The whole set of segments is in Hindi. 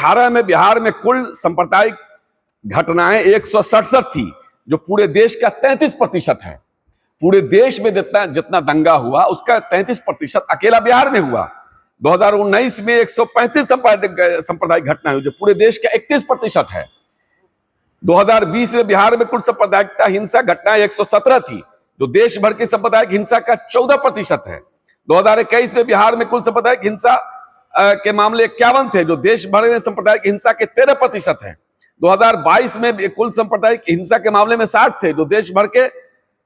2018 में बिहार में कुल सांप्रदायिक घटनाएं 167 थी, जो पूरे देश का 33% है। पूरे देश में जितना दंगा हुआ उसका 33% अकेला बिहार में हुआ। 2019 में 135 सांप्रदायिक घटनाएं हुई, जो पूरे देश का 31% है। 2020 में बिहार में कुल सांप्रदायिकता हिंसा घटनाएं 117 थी, जो देश भर की सांप्रदायिक हिंसा का 14% है। 2021 में बिहार में कुल सांप्रदायिक हिंसा के मामले 51 थे, जो देश भर में सांप्रदायिक हिंसा के 13% है। 2022 में कुल सांप्रदायिक हिंसा के मामले में 60 थे, जो देश भर के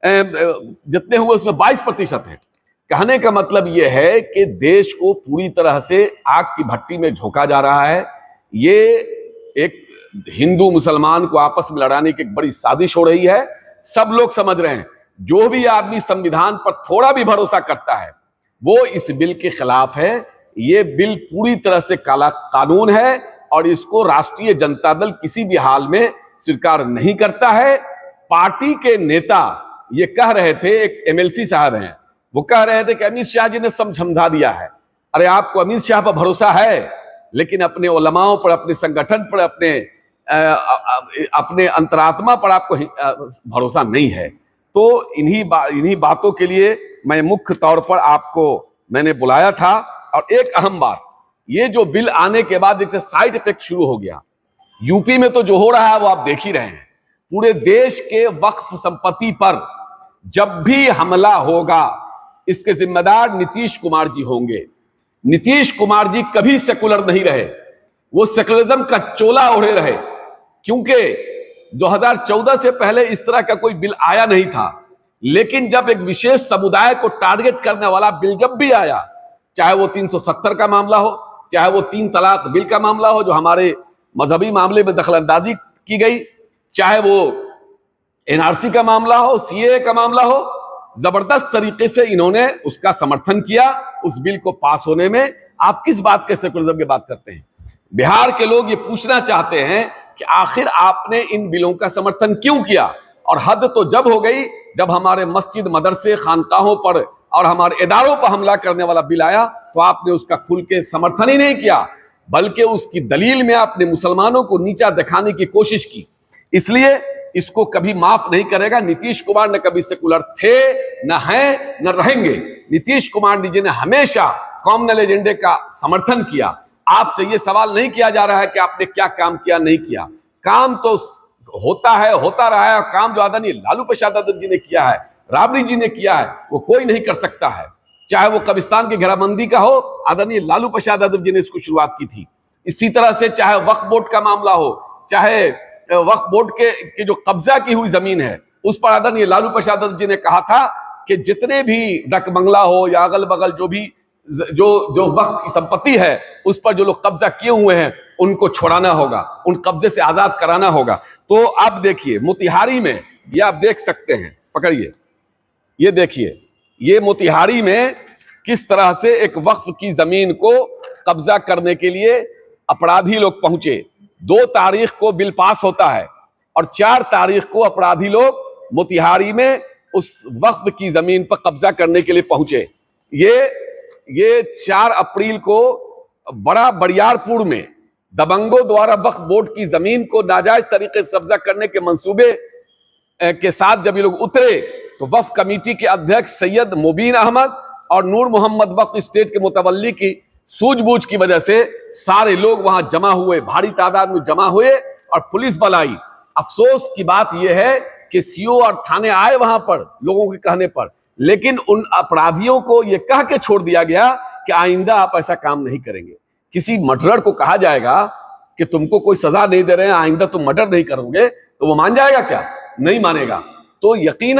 जितने हुए उसमें 22% है। कहने का मतलब यह है कि देश को पूरी तरह से आग की भट्टी में झोंका जा रहा है। ये एक हिंदू मुसलमान को आपस में लड़ाने की एक बड़ी साजिश हो रही है। सब लोग समझ रहे हैं, जो भी आदमी संविधान पर थोड़ा भी भरोसा करता है वो इस बिल के खिलाफ है। ये बिल पूरी तरह से काला कानून है और इसको राष्ट्रीय जनता दल किसी भी हाल में स्वीकार नहीं करता है। पार्टी के नेता ये कह रहे थे, एक एमएलसी साहब हैं, वो कह रहे थे कि अमित शाह जी ने समझा दिया है। अरे आपको अमित शाह पर भरोसा है, लेकिन अपने उलमाओं पर, अपने संगठन पर, अपने अंतरात्मा पर आपको भरोसा नहीं है। तो इन्हीं बातों के लिए मैं मुख्य तौर पर आपको मैंने बुलाया था। और एक अहम बात, ये जो बिल आने के बाद एक साइड इफेक्ट शुरू हो गया। यूपी में तो जो हो रहा है वो आप देख ही रहे हैं। पूरे देश के वक्फ संपत्ति पर जब भी हमला होगा इसके जिम्मेदार नीतीश कुमार जी होंगे। नीतीश कुमार जी कभी सेकुलर नहीं रहे, वो सेकुलरिज्म का चोला ओढ़े रहे, क्योंकि 2014 से पहले इस तरह का कोई बिल आया नहीं था। लेकिन जब एक विशेष समुदाय को टारगेट करने वाला बिल जब भी आया, चाहे वो 370 का मामला हो, चाहे वो 3 तलाक बिल का मामला हो जो हमारे मजहबी मामले में दखलंदाजी की गई, चाहे वो एनआरसी का मामला हो, सीएए का मामला हो, जबरदस्त तरीके से इन्होंने उसका समर्थन किया। उस बिल को पास होने में आप किस बात के सेकुलरिज्म की बात करते हैं? बिहार के लोग ये पूछना चाहते हैं कि आखिर आपने इन बिलों का समर्थन क्यों किया? और हद तो जब हो गई जब हमारे मस्जिद, मदरसे, खानकाहों पर और हमारे इदारों पर हमला करने वाला बिल आया, तो आपने उसका खुल के समर्थन ही नहीं किया, बल्कि उसकी दलील में आपने मुसलमानों को नीचा दिखाने की कोशिश की। इसलिए इसको कभी माफ नहीं करेगा। नीतीश कुमार ने कभी सेकुलर थे, न हैं, न रहेंगे। नीतीश कुमार जी ने हमेशा कॉमनल एजेंडे का समर्थन किया। आपसे यह सवाल नहीं किया जा रहा है कि आपने क्या काम किया, नहीं किया। काम तो होता है, होता रहा है। और काम जो आदरणीय लालू प्रसाद यादव जी ने किया है, राबड़ी जी ने किया है, वो कोई नहीं कर सकता है। चाहे वो कब्रिस्तान की घेराबंदी का हो, आदरणीय लालू प्रसाद यादव जी ने इसको शुरुआत की थी। इसी तरह से चाहे वक्फ बोर्ड का मामला हो, चाहे वक्फ बोर्ड के जो कब्जा की हुई जमीन है, उस पर आदरणीय लालू प्रसाद यादव जी ने कहा था कि जितने भी डक बंगला हो या अगल बगल जो वक्फ की संपत्ति है, उस पर जो लोग कब्जा किए हुए हैं उनको छोड़ाना होगा, उन कब्जे से आजाद कराना होगा। तो आप देखिए मोतिहारी में, ये आप देख सकते हैं, पकड़िए, ये देखिए, ये मोतिहारी में किस तरह से एक वक्फ की जमीन को कब्जा करने के लिए अपराधी लोग पहुंचे। 2 तारीख को बिल पास होता है और 4 तारीख को अपराधी लोग मोतिहारी में उस वक्फ की जमीन पर कब्जा करने के लिए पहुंचे। ये 4 अप्रैल को बड़ा बरियारपुर में दबंगों द्वारा वक्फ बोर्ड की जमीन को नाजायज तरीके से कब्जा करने के मंसूबे के साथ जब ये लोग उतरे, तो वक्फ कमेटी के अध्यक्ष सैयद मुबीन अहमद और नूर मोहम्मद वक्फ स्टेट के मुतवल्ली की सूझबूझ की वजह से सारे लोग वहां जमा हुए, भारी तादाद में जमा हुए और पुलिस बल आई। अफसोस की बात यह है कि सीओ और थाने आए वहां पर लोगों के कहने पर, लेकिन उन अपराधियों को यह कह के छोड़ दिया गया कि आइंदा आप ऐसा काम नहीं करेंगे। किसी मर्डरर को कहा जाएगा कि तुमको कोई सजा नहीं दे रहे हैं, आइंदा तुम मर्डर नहीं करोगे, तो वो मान जाएगा क्या? नहीं मानेगा। तो यकीन